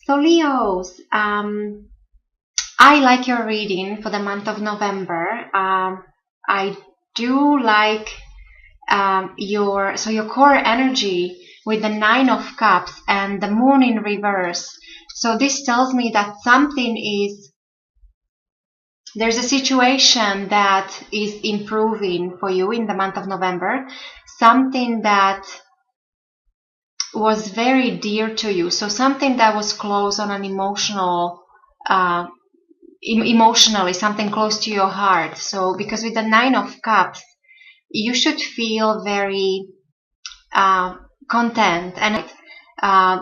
So Leos, I like your reading for the month of November. I do like your core energy with the Nine of Cups and the Moon in reverse. So this tells me that there's a situation that is improving for you in the month of November, something that was very dear to you. So something that was close on an emotionally, something close to your heart. So because with the Nine of Cups, you should feel very content, and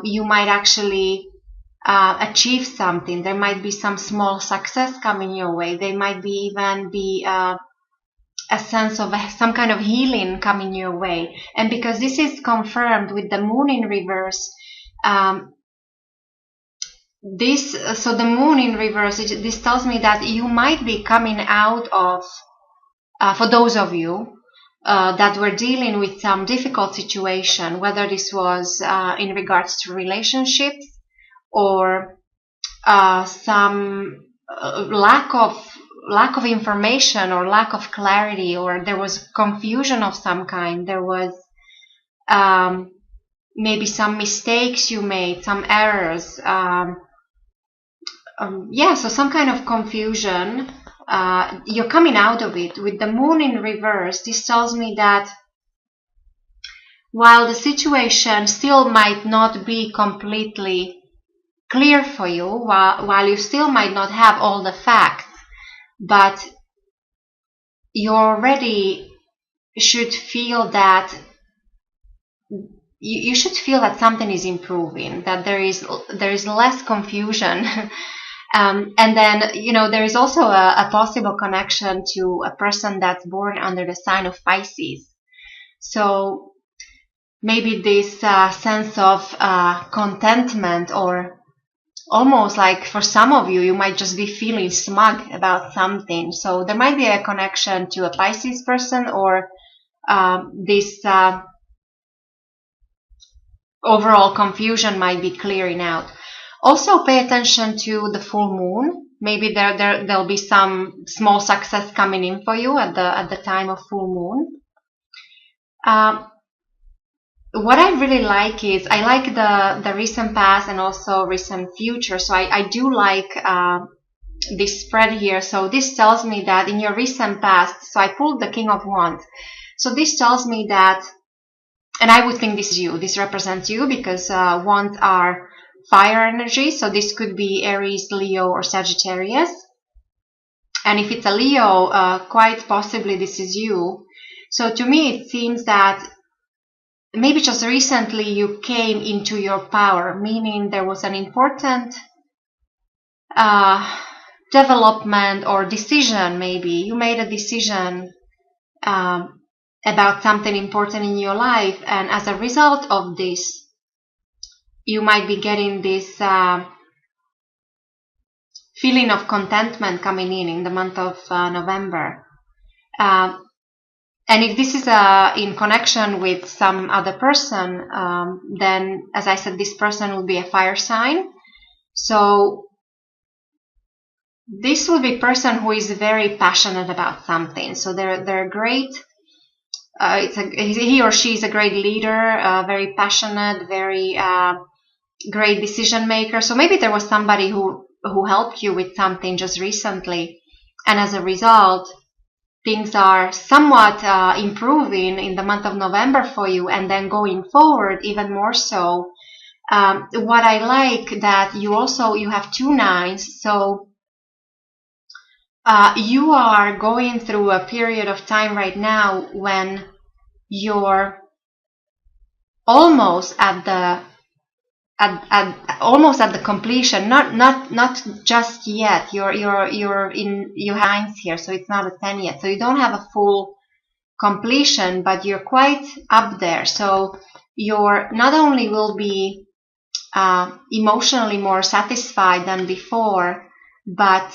you might actually achieve something. There might be some small success coming your way. There might be even be a sense of some kind of healing coming your way. And because this is confirmed with the Moon in reverse, so the Moon in reverse, this tells me that you might be coming out of, for those of you that were dealing with some difficult situation, whether this was in regards to relationships or some lack of information or lack of clarity, or there was confusion of some kind. There was maybe some mistakes you made, some errors. So some kind of confusion. You're coming out of it. With the Moon in reverse, this tells me that while the situation still might not be completely clear for you, while you still might not have all the facts, but you already should feel that you should feel that something is improving, that there is less confusion. And then, there is also a possible connection to a person that's born under the sign of Pisces. So maybe this sense of contentment, or almost like for some of you, you might just be feeling smug about something. So there might be a connection to a Pisces person, or this overall confusion might be clearing out. Also pay attention to the full moon. Maybe there'll be some small success coming in for you at the time of full moon. What I really like is I like the recent past and also recent future. So I do like this spread here. So this tells me that in your recent past, so I pulled the King of Wands. So this tells me that, and I would think this is you, this represents you, because wands are fire energy. So this could be Aries, Leo, or Sagittarius. And if it's a Leo, quite possibly this is you. So to me, it seems that maybe just recently you came into your power, meaning there was an important development or decision. Maybe you made a decision about something important in your life, and as a result of this, you might be getting this feeling of contentment coming in the month of November. And if this is in connection with some other person, then, as I said, this person will be a fire sign. So this will be a person who is very passionate about something. So they're great. He or she is a great leader, very passionate, very great decision maker. So maybe there was somebody who helped you with something just recently, and as a result, things are somewhat improving in the month of November for you, and then going forward even more so. What I like that you have 2 nines, so you are going through a period of time right now when you're almost at the completion, not just yet. You have nines here, so it's not a 10 yet. So you don't have a full completion, but you're quite up there. So you're not only will be emotionally more satisfied than before, but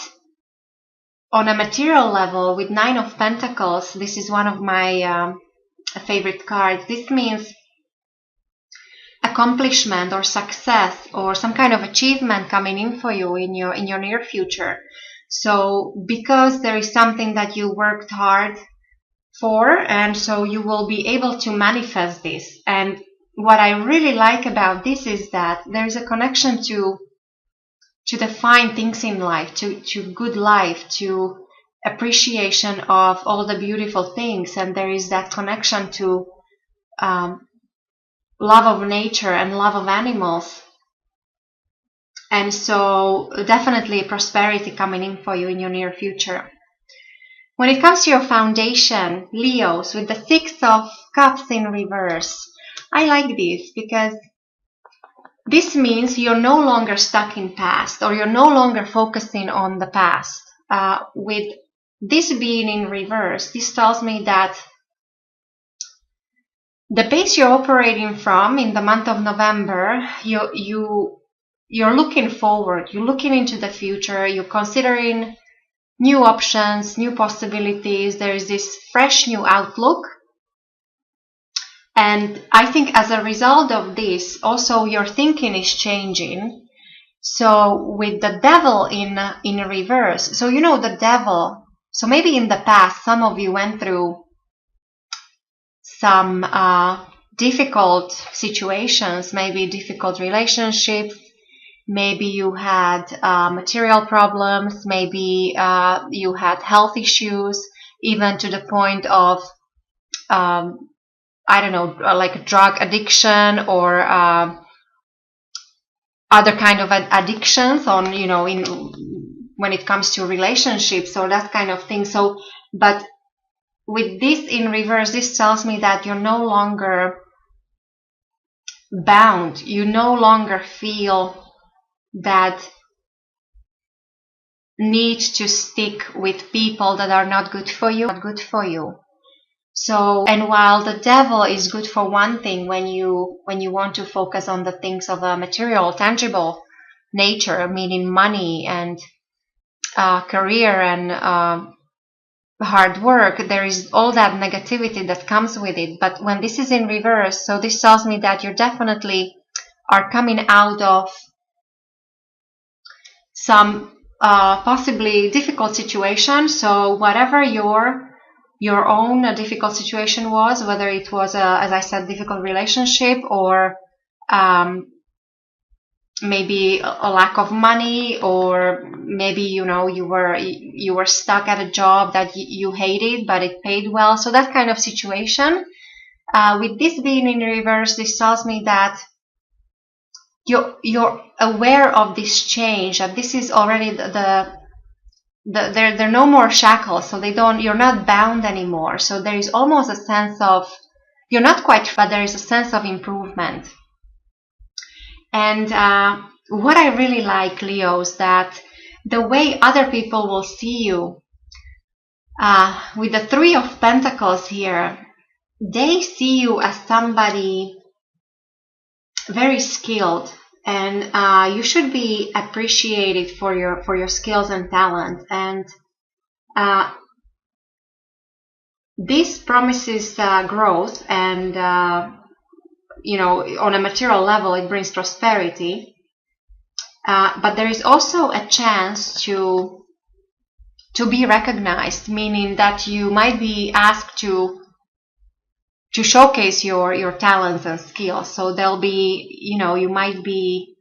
on a material level, with 9 of Pentacles, this is one of my favorite cards. This means accomplishment or success or some kind of achievement coming in for you in your near future. So because there is something that you worked hard for, and so you will be able to manifest this. And what I really like about this is that there is a connection to the fine things in life, to good life, to appreciation of all the beautiful things, and there is that connection to love of nature and love of animals. And so definitely prosperity coming in for you in your near future. When it comes to your foundation, Leos, with the Six of Cups in reverse, I like this because this means you're no longer stuck in past, or you're no longer focusing on the past. With this being in reverse, this tells me that the pace you're operating from in the month of November, you're looking forward, you're looking into the future, you're considering new options, new possibilities. There is this fresh new outlook. And I think as a result of this, also your thinking is changing. So with the devil in reverse, so you know the devil, so maybe in the past some of you went through some difficult situations, maybe difficult relationships, maybe you had material problems, maybe you had health issues, even to the point of I don't know, like drug addiction or other kind of addictions on, you know, in when it comes to relationships or that kind of thing. So, but with this in reverse, this tells me that you're no longer bound. You no longer feel that need to stick with people that are not good for you. So, and while the devil is good for one thing, when you want to focus on the things of a material, tangible nature, meaning money and career and hard work, there is all that negativity that comes with it. But when this is in reverse, so this tells me that you definitely are coming out of some possibly difficult situation. So whatever your own difficult situation was, whether it was as I said, difficult relationship, or maybe a lack of money, or maybe you were stuck at a job that you hated but it paid well, so that kind of situation. With this being in reverse, this tells me that you're aware of this change, that this is already there are no more shackles, so you're not bound anymore. So there is almost a sense of, you're not quite, but there is a sense of improvement. And what I really like, Leo, is that the way other people will see you, with the Three of Pentacles here, they see you as somebody very skilled, and you should be appreciated for your skills and talent. And this promises growth, and on a material level it brings prosperity, but there is also a chance to be recognized, meaning that you might be asked to showcase your talents and skills. So there'll be, you might be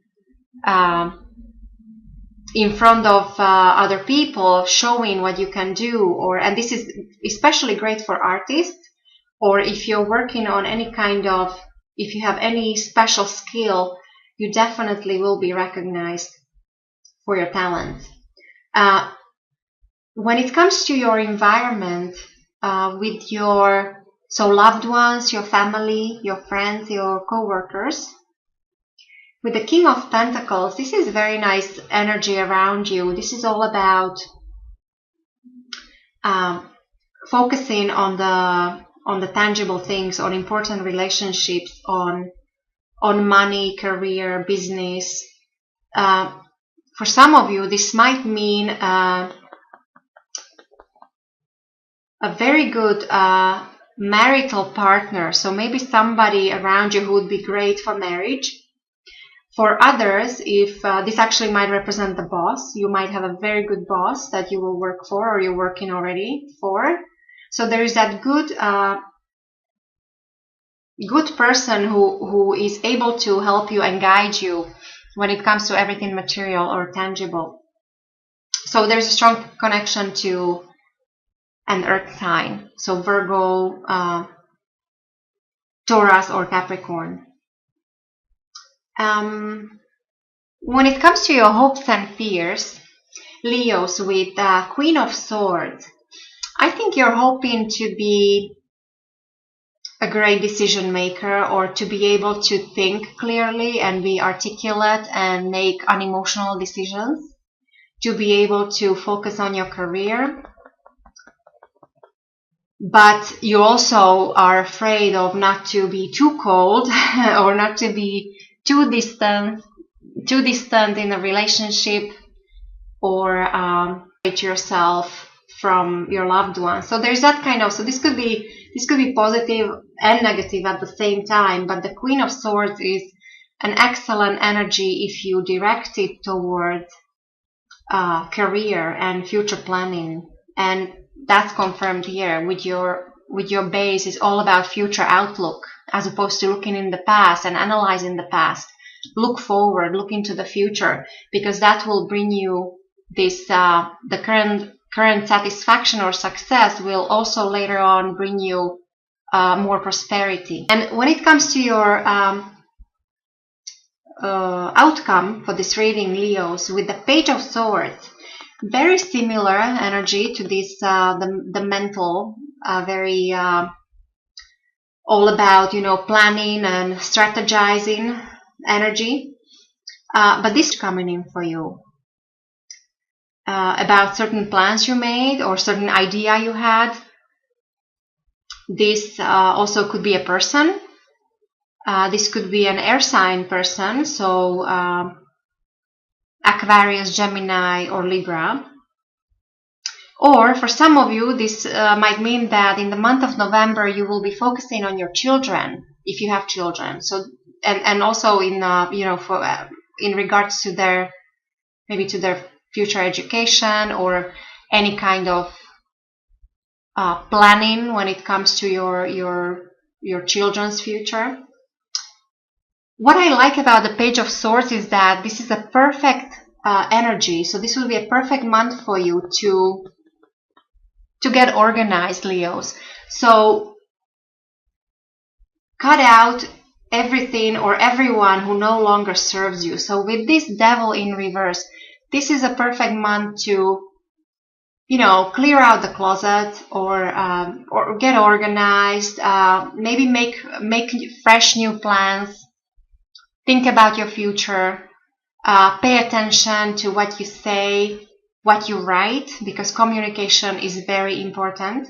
in front of other people showing what you can do, and this is especially great for artists, or if you're working on any kind of, if you have any special skill, you definitely will be recognized for your talent. When it comes to your environment, with your loved ones, your family, your friends, your co-workers, with the King of Pentacles, this is very nice energy around you. This is all about focusing on the tangible things, on important relationships, on money, career, business. For some of you, this might mean a very good marital partner. So maybe somebody around you who would be great for marriage. For others, if this actually might represent the boss, you might have a very good boss that you will work for or you're working already for. So there is that good person who is able to help you and guide you when it comes to everything material or tangible. So there's a strong connection to an earth sign. So Virgo, Taurus or Capricorn. When it comes to your hopes and fears, Leos with Queen of Swords, I think you're hoping to be a great decision maker or to be able to think clearly and be articulate and make unemotional decisions, to be able to focus on your career. But you also are afraid of not to be too cold or not to be too distant in a relationship or separate yourself from your loved one. So there's that kind of, so this could be positive and negative at the same time, but the Queen of Swords is an excellent energy if you direct it toward career and future planning. And that's confirmed here with your base is all about future outlook as opposed to looking in the past and analyzing the past. Look forward, look into the future, because that will bring you this the current satisfaction or success will also later on bring you more prosperity. And when it comes to your outcome for this reading, Leos, with the Page of Swords, very similar energy to this the mental, very all about planning and strategizing energy, but this is coming in for you about certain plans you made or certain idea you had. This also could be a person. This could be an air sign person, so Aquarius, Gemini, or Libra. Or for some of you, this might mean that in the month of November you will be focusing on your children if you have children. So and also in for in regards to their future education or any kind of planning when it comes to your children's future. What I like about the Page of Swords is that this is a perfect energy. So this will be a perfect month for you to get organized, Leos. So cut out everything or everyone who no longer serves you. So with this Devil in reverse, this is a perfect month to clear out the closet or get organized, maybe make fresh new plans, think about your future, pay attention to what you say, what you write, because communication is very important.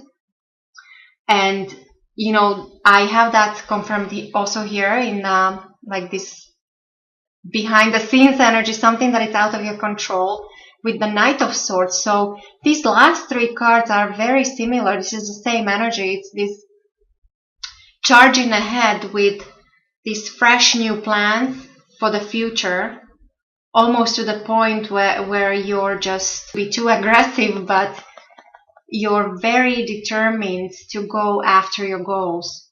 And I have that confirmed also here in like this behind the scenes energy, something that is out of your control, with the Knight of Swords. So these last three cards are very similar. This is the same energy. It's this charging ahead with these fresh new plans for the future, almost to the point where you're just be too aggressive, but you're very determined to go after your goals.